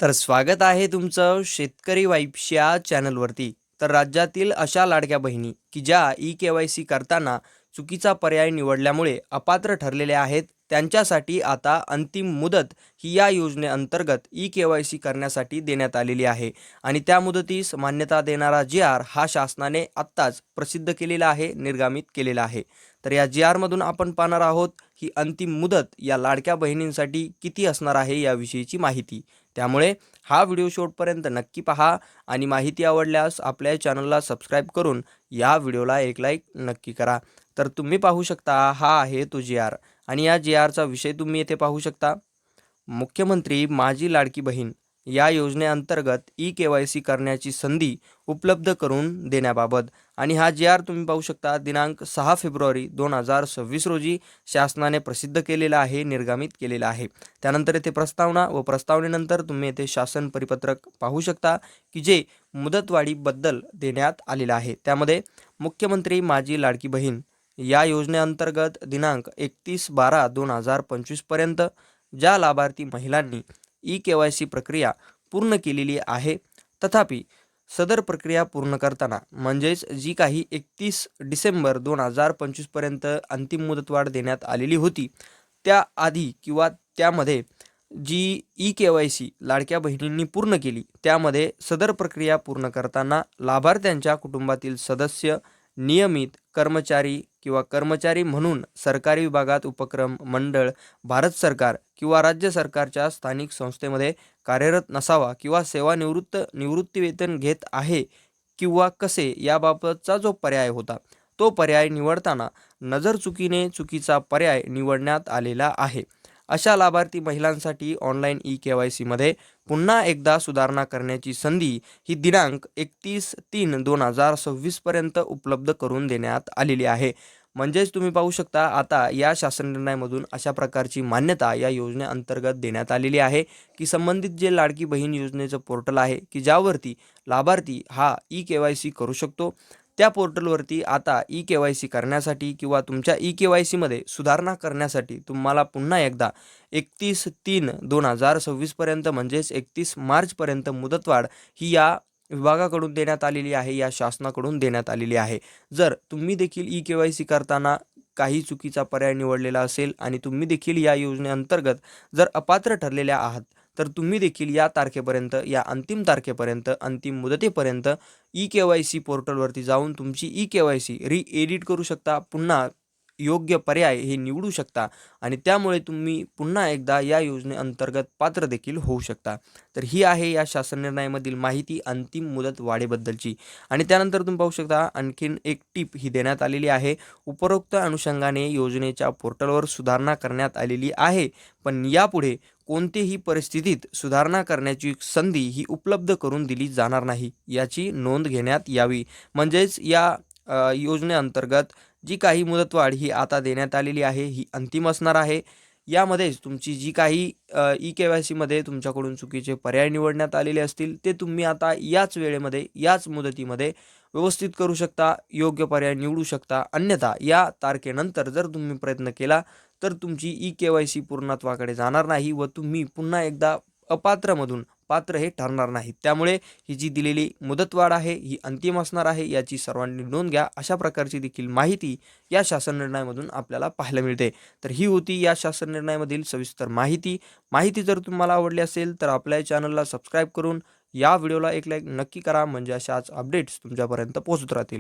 तर स्वागत आहे तुमचं शेतकरी वाईब्स या चॅनलवरती. तर राज्यातील अशा लाडक्या बहिणी की ज्या ई-के-वाय-सी करताना चुकीचा पर्याय निवडल्यामुळे अपात्र ठरलेल्या आहेत, त्यांच्यासाठी आता अंतिम मुदत ही या योजनेअंतर्गत ई-के-वाय-सी करण्यासाठी देण्यात आलेली आहे. आणि त्या मुदतीस मान्यता देणारा जी-आर हा शासनाने आत्ताच प्रसिद्ध केलेला आहे, निर्गमित केलेला आहे. तर या जी-आरमधून आपण पाहणार आहोत ही अंतिम मुदत या लाडक्या बहिणींसाठी किती असणार आहे याविषयीची माहिती. त्यामुळे हा व्हिडिओ शेवटपर्यंत नक्की पहा आणि माहिती आवडल्यास आपल्या चॅनलला सबस्क्राईब करून या व्हिडिओला एक लाईक नक्की करा. तर तुम्ही पाहू शकता हा आहे तो जी-आर आणि या जी-आरचा विषय तुम्ही येथे पाहू शकता. मुख्यमंत्री माझी लाडकी बहीण या योजनेअंतर्गत ई-के-वाय-सी करण्याची संधी उपलब्ध करून देण्याबाबत आणि हा जी-आर तुम्ही पाहू शकता दिनांक 6 फेब्रुवारी 2026 रोजी शासनाने प्रसिद्ध केलेला आहे, निर्गमित केलेला आहे. त्यानंतर येथे प्रस्तावना व प्रस्तावनेनंतर तुम्ही येथे शासन परिपत्रक पाहू शकता की जे मुदतवाढीबद्दल देण्यात आलेलं आहे. त्यामध्ये मुख्यमंत्री माझी लाडकी बहीण या योजनेअंतर्गत दिनांक 31/12/2025 पर्यंत ज्या लाभार्थी महिलांनी ई-के-वाय-सी प्रक्रिया पूर्ण केलेली आहे, तथापि सदर प्रक्रिया पूर्ण करताना म्हणजेच जी काही 31 डिसेंबर 2025 पर्यंत अंतिम मुदतवाढ देण्यात आलेली होती, त्याआधी किंवा त्यामध्ये जी ई-के-वाय-सी लाडक्या बहिणींनी पूर्ण केली, त्यामध्ये सदर प्रक्रिया पूर्ण करताना लाभार्थ्यांच्या कुटुंबातील सदस्य, नियमित कर्मचारी किंवा कर्मचारी म्हणून सरकारी विभागात, उपक्रम, मंडळ, भारत सरकार किंवा राज्य सरकारच्या स्थानिक संस्थेमध्ये कार्यरत नसावा किंवा निवृत्तीवेतन घेत आहे किंवा कसे याबाबतचा जो पर्याय होता, तो पर्याय निवडताना नजरचुकीने चुकीचा पर्याय निवडण्यात आलेला आहे. अशा लाभार्थी महिलांसाठी ऑनलाईन ई-के-वाय-सीमध्ये पुन्हा एकदा सुधारणा करण्याची संधी ही दिनांक 31/3/2026 पर्यंत उपलब्ध करून देण्यात आलेली आहे. म्हणजेच तुम्ही पाहू शकता आता या शासन निर्णयामधून अशा प्रकारची मान्यता या योजनेअंतर्गत देण्यात आलेली आहे की संबंधित जे लाडकी बहीण योजनेचं पोर्टल आहे की ज्यावरती लाभार्थी हा ई-के-वाय-सी करू शकतो, त्या पोर्टलवरती आता ई-के-वाय-सी करण्यासाठी किंवा तुमच्या ई-के-वाय-सीमध्ये सुधारणा करण्यासाठी तुम्हाला पुन्हा एकदा 31/3/2026 पर्यंत म्हणजेच 31 मार्चपर्यंत मुदतवाढ ही या विभागाकडून देण्यात आलेली आहे, या शासनाकडून देण्यात आलेली आहे. जर तुम्ही देखील ई-के-वाय-सी करताना काही चुकीचा पर्याय निवडलेला असेल आणि तुम्ही देखील या योजनेअंतर्गत जर अपात्र ठरलेल्या आहात, तर तुम्ही देखील या तारखेपर्यंत, या अंतिम तारखेपर्यंत, अंतिम मुदतीपर्यंत ई-के-वाय-सी पोर्टलवरती जाऊन तुमची ई-के-वाय-सी एडिट करू शकता, पुन्हा योग्य पर्याय हे निवडू शकता आणि त्यामुळे तुम्ही पुन्हा एकदा या योजनेअंतर्गत पात्र देखील होऊ शकता. तर ही आहे या शासन निर्णयामधील माहिती अंतिम मुदत वाढीबद्दलची. आणि त्यानंतर तुम्ही पाहू शकता आणखीन एक टिप ही देण्यात आलेली आहे. उपरोक्त अनुषंगाने योजनेच्या पोर्टलवर सुधारणा करण्यात आलेली आहे, पण यापुढे कोणतेही परिस्थितीत सुधारणा करण्याची संधी ही उपलब्ध करून दिली जाणार नाही, याची नोंद घेण्यात यावी. म्हणजेच या योजनेअंतर्गत जी काही मुदतवाढ ही आता देण्यात आलेली आहे ही अंतिम असणार आहे. यामध्येच तुमची जी काही ई-के-वाय-सीमध्ये तुमच्याकडून चुकीचे पर्याय निवडण्यात आलेले असतील, ते तुम्ही आता याच वेळेमध्ये, याच मुदतीमध्ये व्यवस्थित करू शकता, योग्य पर्याय निवडू शकता. अन्यथा या तारखेनंतर जर तुम्ही प्रयत्न केला, तर तुमची ई-के-वाय-सी पूर्णत्वाकडे जाणार नाही व तुम्ही पुन्हा एकदा अपात्रमधून पात्र हे ठरणार नाही. त्यामुळे ही जी दिलेली मुदतवाढ आहे ही अंतिम असणार आहे, याची सर्वांनी नोंद घ्या. अशा प्रकारची देखील माहिती या शासन निर्णयामधून आपल्याला पाहायला मिळते. तर ही होती या शासन निर्णयामधील सविस्तर माहिती. माहिती जर तुम्हाला आवडली असेल तर आपल्या चॅनलला सबस्क्राईब करून या व्हिडिओला एक लाईक नक्की करा, म्हणजे अशाच अपडेट्स तुमच्यापर्यंत पोहोचत राहतील.